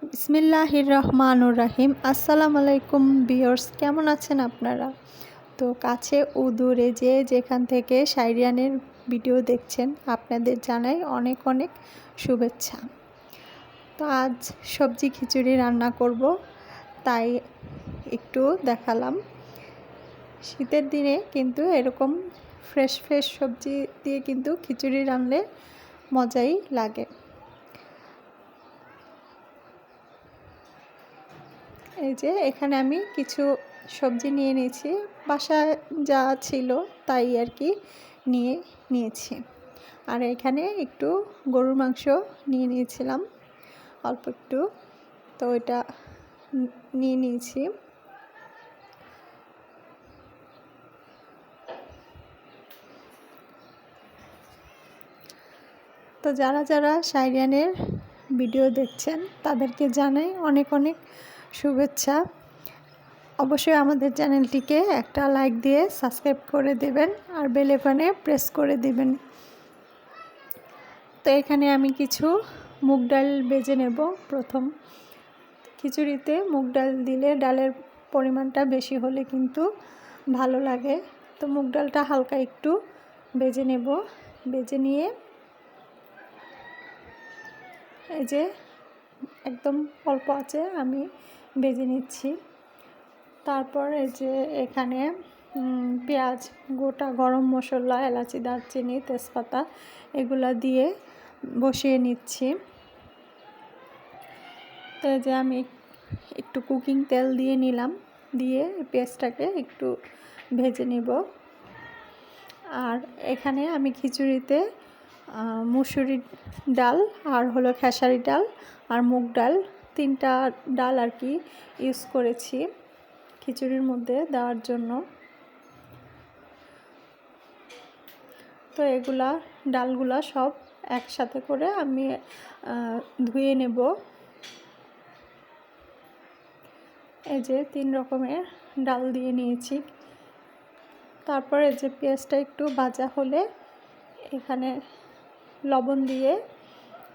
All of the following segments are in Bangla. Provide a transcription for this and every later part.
বিসমিল্লাহির রহমানুর রাহিম। আসসালামু আলাইকুম ভিউয়ার্স, কেমন আছেন আপনারা? তো কাছে ও দূরে যে যেখান থেকে শায়রিয়ানের ভিডিও দেখছেন, আপনাদের জানাই অনেক অনেক শুভেচ্ছা। তো আজ সবজি খিচুড়ি রান্না করব, তাই একটু দেখালাম। শীতের দিনে কিন্তু এরকম ফ্রেশ ফ্রেশ সবজি দিয়ে কিন্তু খিচুড়ি রান্নলে মজাই লাগে। এই যে এখানে আমি কিছু সবজি নিয়ে নিয়েছি, বাসায় যা ছিল তাই আর কি নিয়েছি। আর এখানে একটু গরুর মাংস নিয়ে নিয়েছিলাম অল্প একটু, তো এটা নিয়ে নিয়েছি। তো যারা যারা শায়রিয়ানের ভিডিও দেখছেন তাদেরকে জানাই অনেক অনেক শুভেচ্ছা। অবশ্যই আমাদের চ্যানেলটিকে একটা লাইক দিয়ে সাবস্ক্রাইব করে দেবেন আর বেল আইকনে প্রেস করে দিবেন। তো এখানে আমি কিছু মুগ ডাল ভেজে নেব। প্রথম খিচুড়িতে মুগ ডাল দিলে ডালের পরিমাণটা বেশি হলে কিন্তু ভালো লাগে। তো মুগ ডালটা হালকা একটু ভেজে নেব। ভেজে নিয়ে এই যে একদম অল্প আছে আমি ভেজে নিচ্ছি। তারপর এই যে এখানে পেঁয়াজ, গোটা গরম মশলা, এলাচি, দারচিনি, তেজপাতা এগুলা দিয়ে বসিয়ে নিচ্ছি। তো এই যে আমি একটু কুকিং তেল দিয়ে নিলাম, দিয়ে পেঁয়াজটাকে একটু ভেজে নিব। আর এখানে আমি খিচুড়িতে মুসুরি ডাল আর হলো খেসারি ডাল আর মুগ ডাল, তিনটা ডাল আর কি ইউজ করেছি খিচুড়ির মধ্যে দেওয়ার জন্য। তো এগুলা ডালগুলা সব একসাথে করে আমি ধুয়ে নেব। এই যে 3 রকমের ডাল দিয়ে নিয়েছি। তারপরে যে পেঁয়াজটা একটু ভাজা হলে এখানে লবণ দিয়ে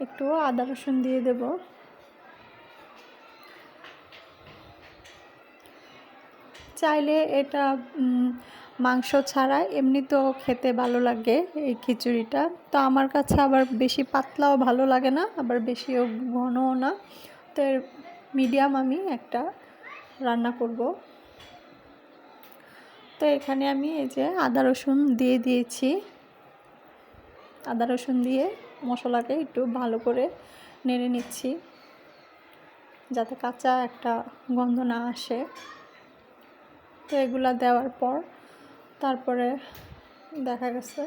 একটু আদা রসুন দিয়ে দেব। চাইলে এটা মাংস ছাড়া এমনিতেও খেতে ভালো লাগে এই খিচুড়িটা। তো আমার কাছে আবার বেশি পাতলাও ভালো লাগে না, আবার বেশিও ঘনও না। তো মিডিয়াম আমি একটা রান্না করব। তো এখানে আমি এই যে আদা রসুন দিয়ে দিয়েছি। আদা রসুন দিয়ে মশলাকে একটু ভালো করে নেড়ে নিচ্ছি, যাতে কাঁচা একটা গন্ধ না আসে। তো এগুলা দেওয়ার পর তারপরে দেখা গেছে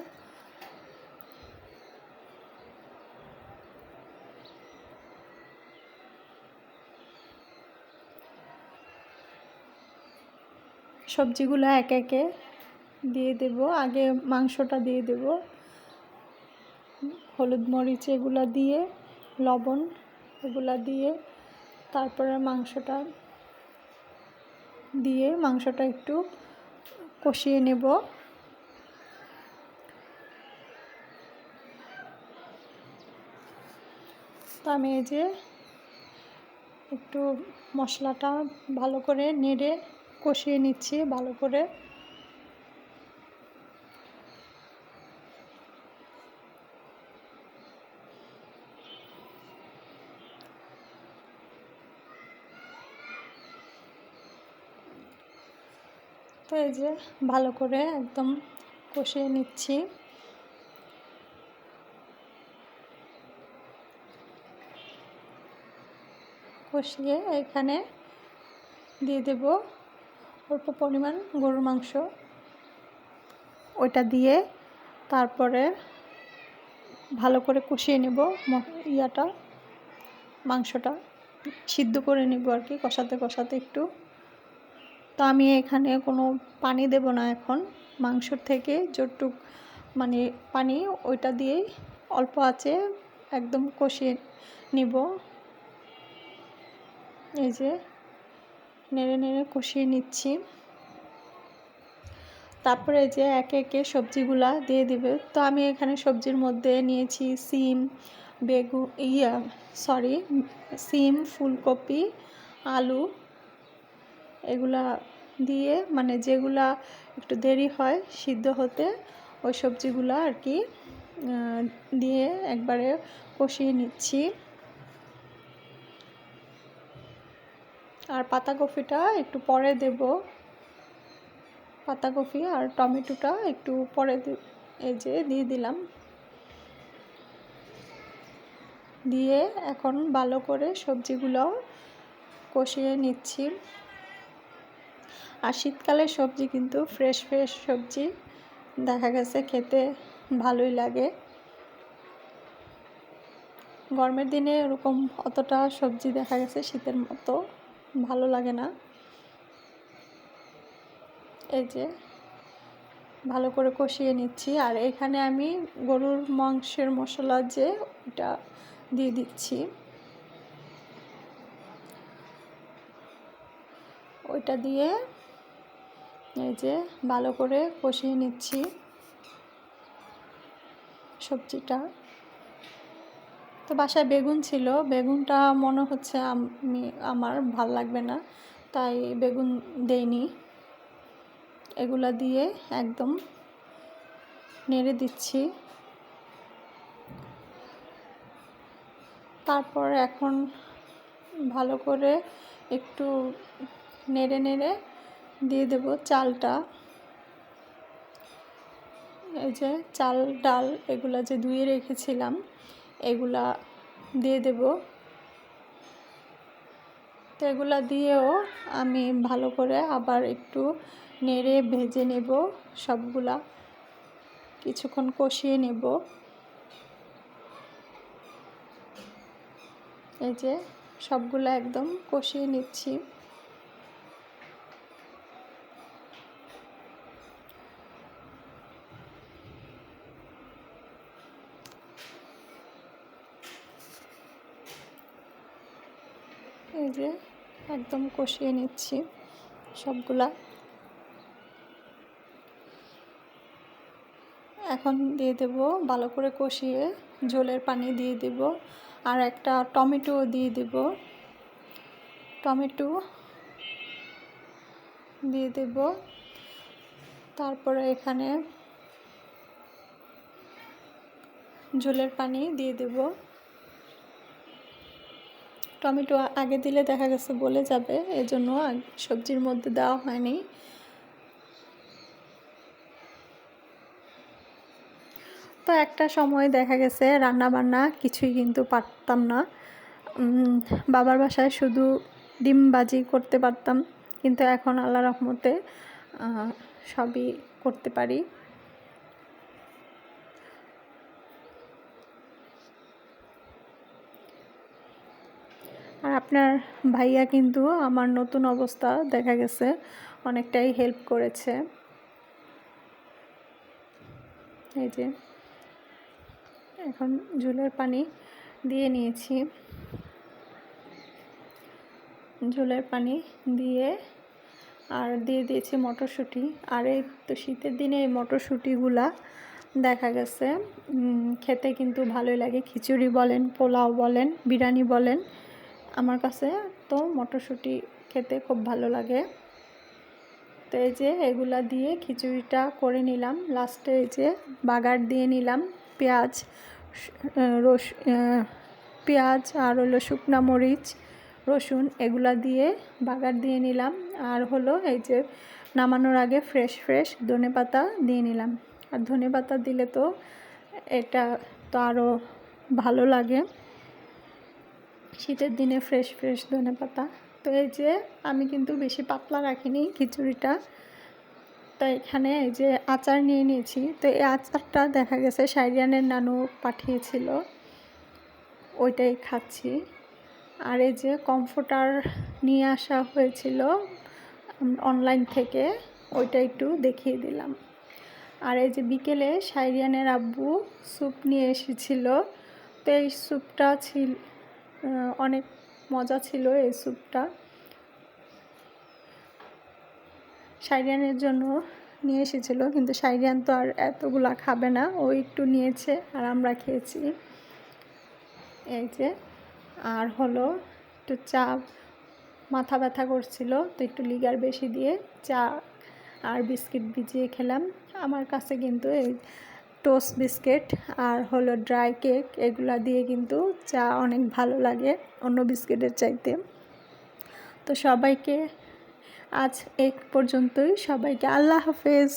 সবজিগুলো একে একে দিয়ে দেব। আগে মাংসটা দিয়ে দেব, হলুদ মরিচ এগুলা দিয়ে, লবণ এগুলা দিয়ে, তারপরে মাংসটা একটু কষিয়ে নেব। তো আমি এই যে একটু মশলাটা ভালো করে নেড়ে কষিয়ে নিচ্ছি ভালো করে। তো এই যে ভালো করে একদম কষিয়ে নিচ্ছি। কষিয়ে এখানে দিয়ে দেব অল্প পরিমাণ গরুর মাংস, ওইটা দিয়ে তারপরে ভালো করে কষিয়ে নেব। মাংসটা সিদ্ধ করে নেব আর কি, কষাতে কষাতে একটু। তো আমি এখানে কোনো পানি দেব না এখন, মাংসর থেকে যতটুক মানে পানি ওইটা দিয়েই অল্প আঁচে একদম কষিয়ে নিব। এই যে নেড়ে নেড়ে কষিয়ে নিচ্ছি। তারপরে এই যে একে একে সবজিগুলা দিয়ে দিবে। তো আমি এখানে সবজির মধ্যে নিয়েছি সিম, সিম, ফুলকপি, আলু এগুলা দিয়ে, মানে যেগুলা একটু দেরি হয় সিদ্ধ হতে, ওই সবজিগুলো আর কি দিয়ে একবারে কষিয়ে নিচ্ছি। আর পাতাকপিটা একটু পরে দেব, পাতাকপি আর টমেটোটা একটু পরে এই যে দিয়ে দিলাম। দিয়ে এখন ভালো করে সবজিগুলো কষিয়ে নিচ্ছি। আর শীতকালের সবজি কিন্তু ফ্রেশ সবজি দেখা গেছে খেতে ভালোই লাগে। গরমের দিনে এরকম অতটা সবজি দেখা গেছে শীতের মতো ভালো লাগে না। এই যে ভালো করে কষিয়ে নিচ্ছি। আর এখানে আমি গরুর মাংসের মশলা যে ওটা দিয়ে দিচ্ছি, ওইটা দিয়ে এই যে ভালো করে কষিয়ে নিচ্ছি সবজিটা। তো বাসায় বেগুন ছিল, বেগুনটা মনে হচ্ছে আমার ভাল লাগবে না, তাই বেগুন দেইনি। এগুলা দিয়ে একদম নেড়ে দিচ্ছি। তারপর এখন ভালো করে একটু নেড়ে দিয়ে দেব চালটা। এই যে চাল ডাল এগুলা যে ধুয়ে রেখেছিলাম এগুলা দিয়ে দেব। তো এগুলা দিয়েও আমি ভালো করে আবার একটু নেড়ে ভেজে নেব, সবগুলা কিছুক্ষণ কষিয়ে নেব। এই যে সবগুলা একদম কষিয়ে নিচ্ছি। এই যে একদম কষিয়ে নিচ্ছি সবগুলা। এখন দিয়ে দেব ভালো করে কষিয়ে ঝোলের পানি দিয়ে দেব। আর একটা টমেটো দিয়ে দেব, টমেটো দিয়ে দেব। তারপরে এখানে ঝোলের পানি দিয়ে দেব। টমেটো আগে দিলে দেখা গেছে গলে যাবে, এজন্য সবজির মধ্যে দেওয়া হয়নি। তো একটা সময় দেখা গেছে রান্না বান্না কিছুই কিন্তু পারতাম না। বাবার বাসায় শুধু ডিম ভাজি করতে পারতাম, কিন্তু এখন আল্লাহর রহমতে সবই করতে পারি। আর আপনার ভাইয়া কিন্তু আমার নতুন অবস্থা দেখা গেছে অনেকটাই হেল্প করেছে। এই যে এখন ঝোলের পানি দিয়ে নিয়েছি, ঝোলের পানি দিয়ে আর দিয়ে দিয়েছি মটরশুঁটি। আর এই তো শীতের দিনে এই মটরশুঁটিগুলা দেখা গেছে খেতে কিন্তু ভালোই লাগে। খিচুড়ি বলেন, পোলাও বলেন, বিরিয়ানি বলেন, আমার কাছে তো মটরশুঁটি খেতে খুব ভালো লাগে। তো এই যে এগুলা দিয়ে খিচুড়িটা করে নিলাম। লাস্টে এই যে বাগার দিয়ে নিলাম পেঁয়াজ আর হলো শুকনা মরিচ, রসুন এগুলা দিয়ে বাগার দিয়ে নিলাম। আর হলো এই যে নামানোর আগে ফ্রেশ ধনেপাতা দিয়ে নিলাম। আর ধনেপাতা দিলে তো এটা তো আরও ভালো লাগে শীতের দিনে ফ্রেশ ধনেপাতা। তো এই যে আমি কিন্তু বেশি পাতলা রাখিনি খিচুড়িটা। তো এখানে এই যে আচার নিয়ে নিয়েছি। তো এই আচারটা দেখা গেছে শাইরিয়ানের নানু পাঠিয়েছিল, ওইটাই খাচ্ছি। আর এই যে কমফোর্টার নিয়ে আসা হয়েছিল অনলাইন থেকে, ওইটা একটু দেখিয়ে দিলাম। আর এই যে বিকেলে শাইরিয়ানের আব্বু স্যুপ নিয়ে এসেছিল। তো এই স্যুপটা অনেক মজা ছিল। এই স্যুপটা শাইরিয়ানের জন্য নিয়ে এসেছিল, কিন্তু শাইরিয়ান তো আর এতগুলা খাবে না, ও একটু নিয়েছে আর আমরা খেয়েছি। এই যে। আর হলো একটু চা, মাথা ব্যথা করছিল তো একটু লিগার বেশি দিয়ে চা আর বিস্কিট ভিজিয়ে খেলাম। আমার কাছে কিন্তু এই টোস্ট বিস্কিট আর হলো ড্রাই কেক এগুলা দিয়ে কিন্তু চা অনেক ভালো লাগে অন্য বিস্কিটের চাইতে। তো সবাইকে আজ এই পর্যন্তই, সবাইকে আল্লাহ হাফেজ।